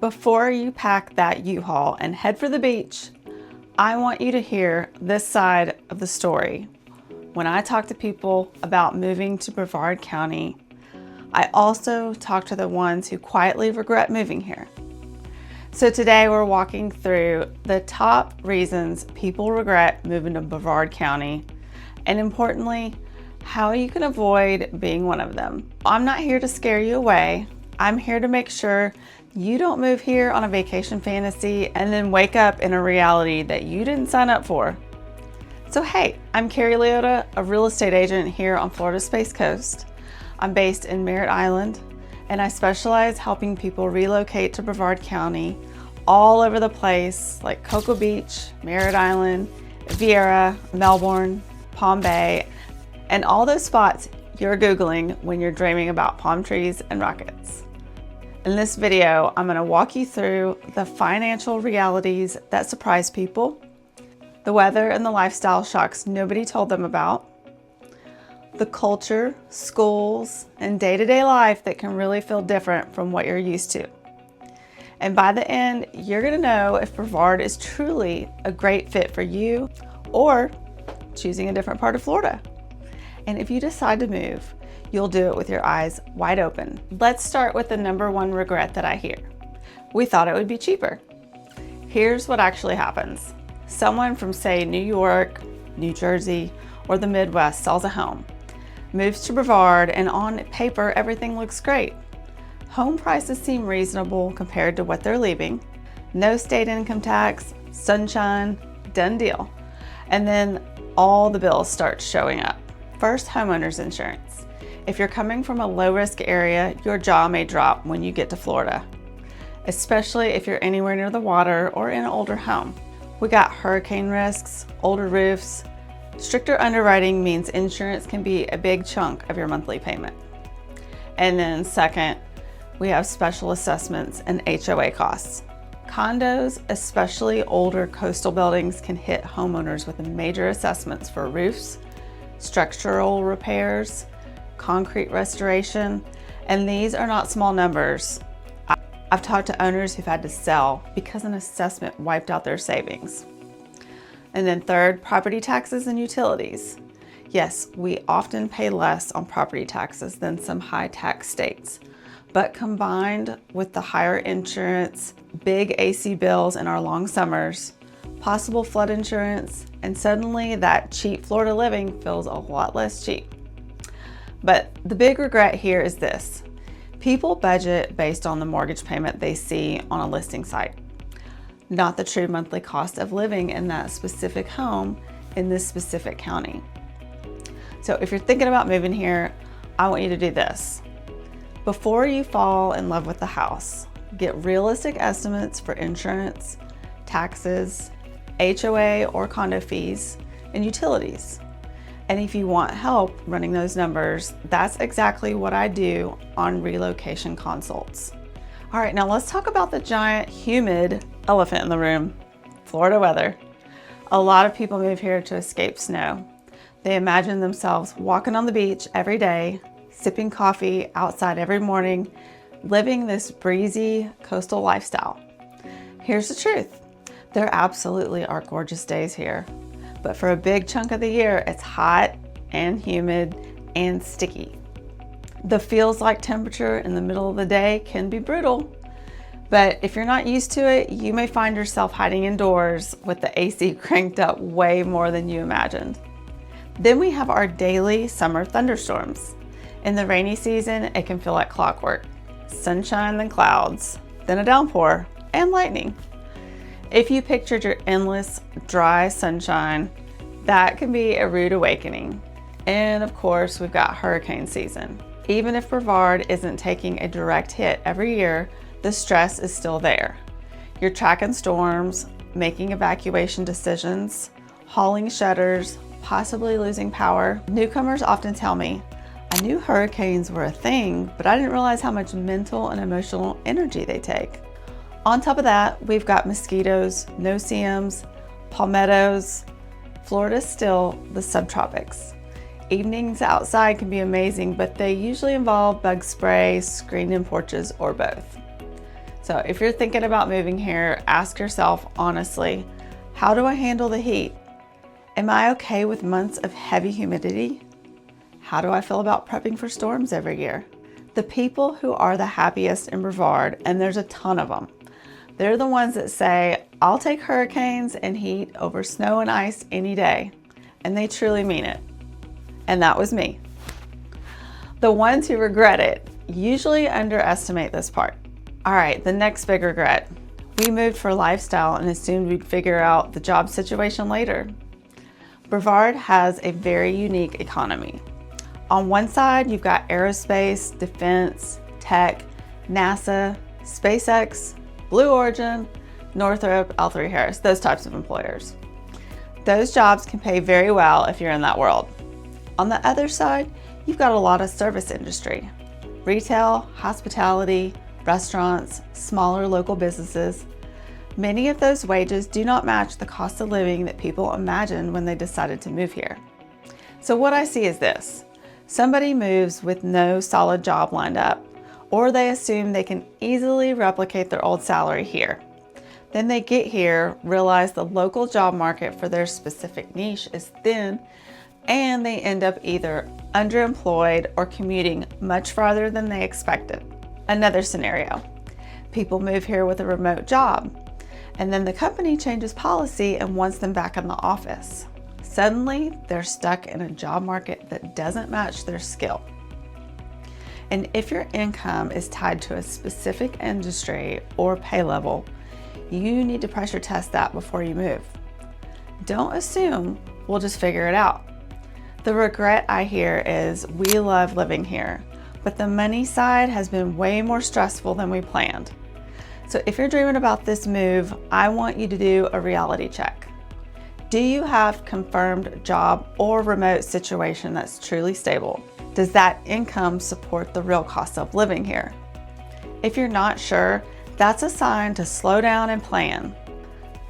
Before you pack that U-Haul and head for the beach, I want you to hear this side of the story. When I talk to people about moving to Brevard County, I also talk to the ones who quietly regret moving here. So today we're walking through the top reasons people regret moving to Brevard County, and importantly, how you can avoid being one of them. I'm not here to scare you away. I'm here to make sure you don't move here on a vacation fantasy and then wake up in a reality that you didn't sign up for. So hey, I'm Carrie Leota, a real estate agent here on Florida's Space Coast. I'm based in Merritt Island, and I specialize helping people relocate to Brevard County all over the place, like Cocoa Beach, Merritt Island, Viera, Melbourne, Palm Bay, and all those spots you're Googling when you're dreaming about palm trees and rockets. In this video, I'm going to walk you through the financial realities that surprise people, the weather and the lifestyle shocks nobody told them about, the culture, schools, and day-to-day life that can really feel different from what you're used to. And by the end, you're going to know if Brevard is truly a great fit for you or choosing a different part of Florida. And if you decide to move, you'll do it with your eyes wide open. Let's start with the number one regret that I hear. We thought it would be cheaper. Here's what actually happens. Someone from, say, New York, New Jersey, or the Midwest sells a home, moves to Brevard, and on paper, everything looks great. Home prices seem reasonable compared to what they're leaving. No state income tax, sunshine, done deal. And then all the bills start showing up. First, homeowner's insurance. If you're coming from a low-risk area, your jaw may drop when you get to Florida, especially if you're anywhere near the water or in an older home. We got hurricane risks, older roofs. Stricter underwriting means insurance can be a big chunk of your monthly payment. And then second, we have special assessments and HOA costs. Condos, especially older coastal buildings, can hit homeowners with major assessments for roofs, structural repairs, concrete restoration, and these are not small numbers. I've talked to owners who've had to sell because an assessment wiped out their savings. And then third, property taxes and utilities. Yes, we often pay less on property taxes than some high tax states, but combined with the higher insurance, big AC bills in our long summers, possible flood insurance, and suddenly that cheap Florida living feels a lot less cheap. But the big regret here is this. People budget based on the mortgage payment they see on a listing site, not the true monthly cost of living in that specific home in this specific county. So if you're thinking about moving here, I want you to do this. Before you fall in love with the house, get realistic estimates for insurance, taxes, HOA or condo fees, and utilities. And if you want help running those numbers, that's exactly what I do on relocation consults. All right, now let's talk about the giant humid elephant in the room, Florida weather. A lot of people move here to escape snow. They imagine themselves walking on the beach every day, sipping coffee outside every morning, living this breezy coastal lifestyle. Here's the truth. There absolutely are gorgeous days here, but for a big chunk of the year, it's hot and humid and sticky. The feels like temperature in the middle of the day can be brutal, but if you're not used to it, you may find yourself hiding indoors with the AC cranked up way more than you imagined. Then we have our daily summer thunderstorms. In the rainy season, it can feel like clockwork. Sunshine, then clouds, then a downpour, and lightning. If you pictured your endless, dry sunshine, that can be a rude awakening. And of course, we've got hurricane season. Even if Brevard isn't taking a direct hit every year, the stress is still there. You're tracking storms, making evacuation decisions, hauling shutters, possibly losing power. Newcomers often tell me, I knew hurricanes were a thing, but I didn't realize how much mental and emotional energy they take. On top of that, we've got mosquitoes, no-see-ums, palmettos. Florida's still the subtropics. Evenings outside can be amazing, but they usually involve bug spray, screened-in porches, or both. So if you're thinking about moving here, ask yourself honestly, how do I handle the heat? Am I okay with months of heavy humidity? How do I feel about prepping for storms every year? The people who are the happiest in Brevard, and there's a ton of them, they're the ones that say, I'll take hurricanes and heat over snow and ice any day. And they truly mean it. And that was me. The ones who regret it usually underestimate this part. All right, the next big regret. We moved for lifestyle and assumed we'd figure out the job situation later. Brevard has a very unique economy. On one side, you've got aerospace, defense, tech, NASA, SpaceX, Blue Origin, Northrop, L3Harris, those types of employers. Those jobs can pay very well if you're in that world. On the other side, you've got a lot of service industry, retail, hospitality, restaurants, smaller local businesses. Many of those wages do not match the cost of living that people imagined when they decided to move here. So what I see is this. Somebody moves with no solid job lined up, or they assume they can easily replicate their old salary here. Then they get here, realize the local job market for their specific niche is thin, and they end up either underemployed or commuting much farther than they expected. Another scenario, people move here with a remote job, and then the company changes policy and wants them back in the office. Suddenly, they're stuck in a job market that doesn't match their skill. And if your income is tied to a specific industry or pay level, you need to pressure test that before you move. Don't assume we'll just figure it out. The regret I hear is we love living here, but the money side has been way more stressful than we planned. So if you're dreaming about this move, I want you to do a reality check. Do you have confirmed job or remote situation that's truly stable? Does that income support the real cost of living here? If you're not sure, that's a sign to slow down and plan.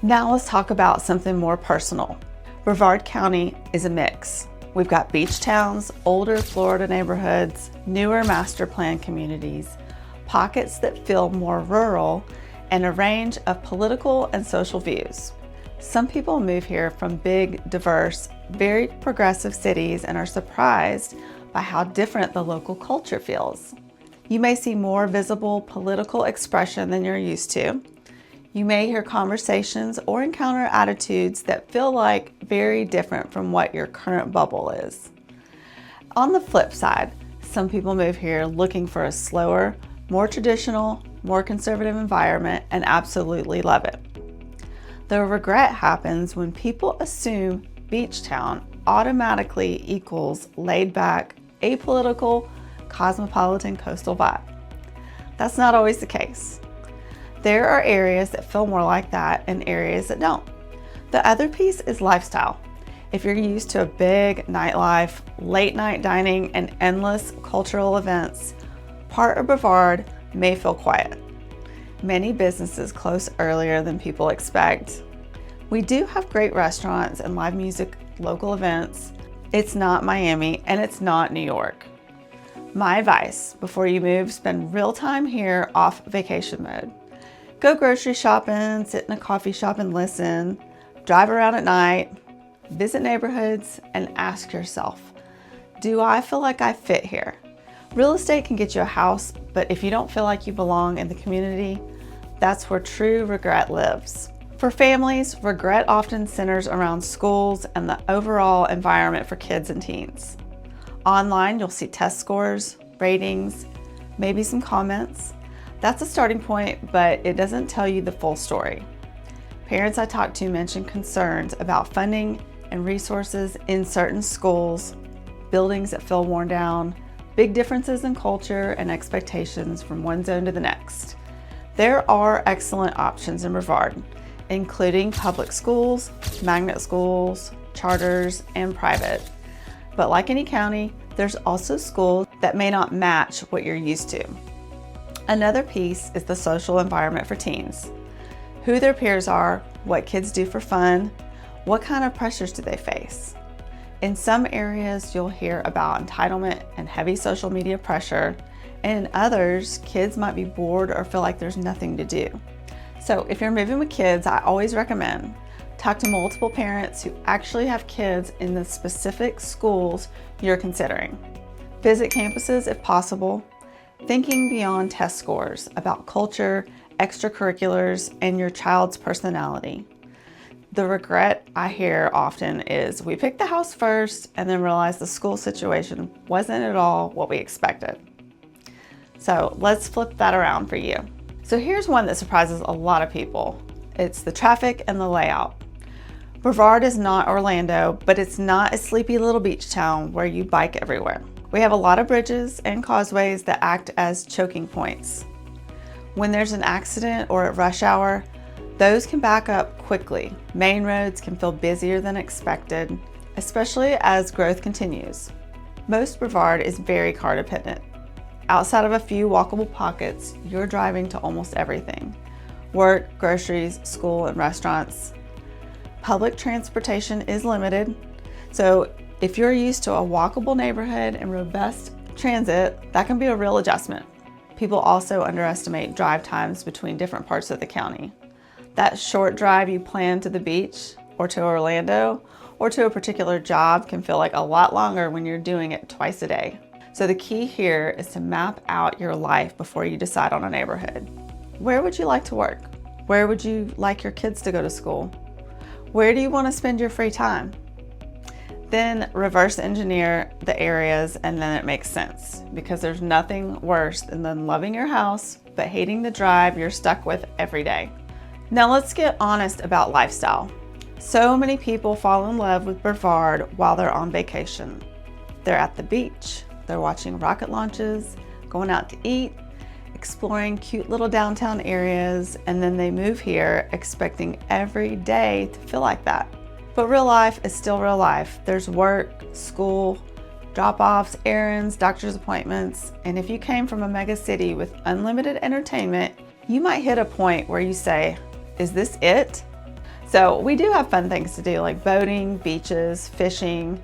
Now let's talk about something more personal. Brevard County is a mix. We've got beach towns, older Florida neighborhoods, newer master plan communities, pockets that feel more rural, and a range of political and social views. Some people move here from big, diverse, very progressive cities and are surprised by how different the local culture feels. You may see more visible political expression than you're used to. You may hear conversations or encounter attitudes that feel like very different from what your current bubble is. On the flip side, some people move here looking for a slower, more traditional, more conservative environment and absolutely love it. The regret happens when people assume beach town automatically equals laid back, apolitical, cosmopolitan coastal vibe. That's not always the case. There are areas that feel more like that and areas that don't. The other piece is lifestyle. If you're used to a big nightlife, late night dining, and endless cultural events, part of Brevard may feel quiet. Many businesses close earlier than people expect. We do have great restaurants and live music, local events. It's not Miami and it's not New York. My advice, before you move, spend real time here off vacation mode. Go grocery shopping, sit in a coffee shop and listen, drive around at night, visit neighborhoods, and ask yourself, do I feel like I fit here? Real estate can get you a house, but if you don't feel like you belong in the community, that's where true regret lives. For families, regret often centers around schools and the overall environment for kids and teens. Online, you'll see test scores, ratings, maybe some comments. That's a starting point, but it doesn't tell you the full story. Parents I talked to mentioned concerns about funding and resources in certain schools, buildings that feel worn down, big differences in culture and expectations from one zone to the next. There are excellent options in Brevard, including public schools, magnet schools, charters, and private. But like any county, there's also schools that may not match what you're used to. Another piece is the social environment for teens. Who their peers are, what kids do for fun, what kind of pressures do they face. In some areas, you'll hear about entitlement and heavy social media pressure, and others, kids might be bored or feel like there's nothing to do. So if you're moving with kids, I always recommend talk to multiple parents who actually have kids in the specific schools you're considering. Visit campuses if possible, thinking beyond test scores about culture, extracurriculars, and your child's personality. The regret I hear often is we picked the house first and then realized the school situation wasn't at all what we expected. So let's flip that around for you. So here's one that surprises a lot of people. It's the traffic and the layout. Brevard is not Orlando, but it's not a sleepy little beach town where you bike everywhere. We have a lot of bridges and causeways that act as choking points. When there's an accident or at rush hour, those can back up quickly. Main roads can feel busier than expected, especially as growth continues. Most Brevard is very car dependent. Outside of a few walkable pockets, you're driving to almost everything. Work, groceries, school, and restaurants. Public transportation is limited, so if you're used to a walkable neighborhood and robust transit, that can be a real adjustment. People also underestimate drive times between different parts of the county. That short drive you plan to the beach or to Orlando or to a particular job can feel like a lot longer when you're doing it twice a day. So the key here is to map out your life before you decide on a neighborhood. Where would you like to work? Where would you like your kids to go to school? Where do you want to spend your free time? Then reverse engineer the areas and then it makes sense, because there's nothing worse than loving your house but hating the drive you're stuck with every day. Now let's get honest about lifestyle. So many people fall in love with Brevard while they're on vacation. They're at the beach, they're watching rocket launches, going out to eat, exploring cute little downtown areas, and then they move here expecting every day to feel like that. But real life is still real life. There's work, school, drop-offs, errands, doctor's appointments, and if you came from a mega city with unlimited entertainment, you might hit a point where you say, is this it? So we do have fun things to do like boating, beaches, fishing,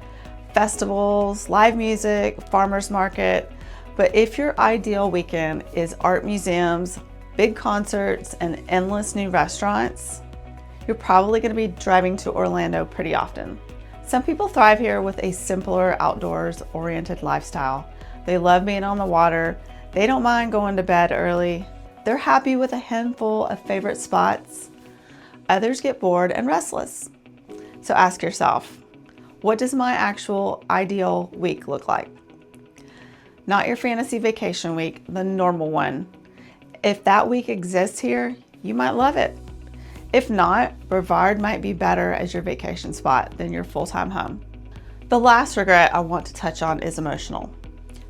festivals, live music, farmers market. But if your ideal weekend is art museums, big concerts, and endless new restaurants, you're probably going to be driving to Orlando pretty often. Some people thrive here with a simpler, outdoors-oriented lifestyle. They love being on the water. They don't mind going to bed early. They're happy with a handful of favorite spots. Others get bored and restless. So ask yourself, what does my actual ideal week look like? Not your fantasy vacation week, the normal one. If that week exists here, you might love it. If not, Brevard might be better as your vacation spot than your full-time home. The last regret I want to touch on is emotional.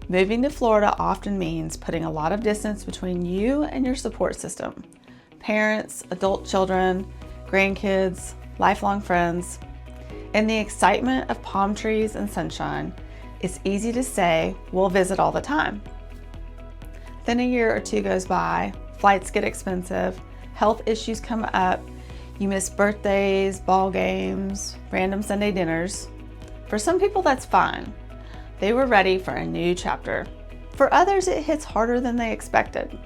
Moving to Florida often means putting a lot of distance between you and your support system. Parents, adult children, grandkids, lifelong friends. In the excitement of palm trees and sunshine, it's easy to say, we'll visit all the time. Then a year or two goes by, flights get expensive, health issues come up, you miss birthdays, ball games, random Sunday dinners. For some people, that's fine. They were ready for a new chapter. For others, it hits harder than they expected.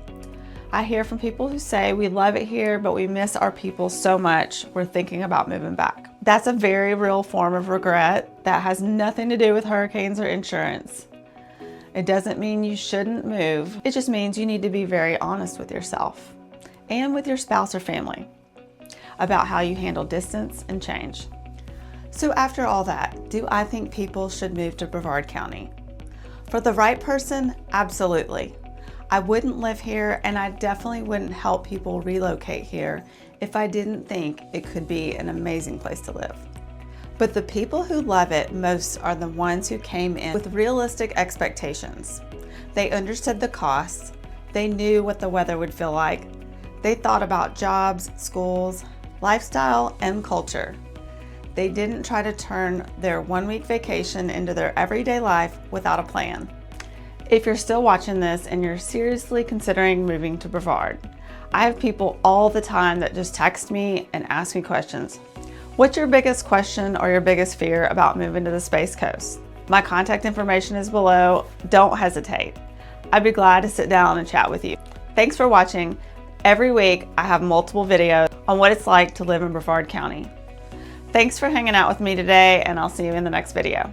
I hear from people who say, we love it here, but we miss our people so much, we're thinking about moving back. That's a very real form of regret that has nothing to do with hurricanes or insurance. It doesn't mean you shouldn't move. It just means you need to be very honest with yourself and with your spouse or family about how you handle distance and change. So after all that, do I think people should move to Brevard County? For the right person, absolutely. I wouldn't live here, and I definitely wouldn't help people relocate here if I didn't think it could be an amazing place to live. But the people who love it most are the ones who came in with realistic expectations. They understood the costs, they knew what the weather would feel like, they thought about jobs, schools, lifestyle, and culture. They didn't try to turn their one-week vacation into their everyday life without a plan. If you're still watching this and you're seriously considering moving to Brevard, I have people all the time that just text me and ask me questions. What's your biggest question or your biggest fear about moving to the Space Coast? My contact information is below. Don't hesitate. I'd be glad to sit down and chat with you. Thanks for watching. Every week I have multiple videos on what it's like to live in Brevard County. Thanks for hanging out with me today, and I'll see you in the next video.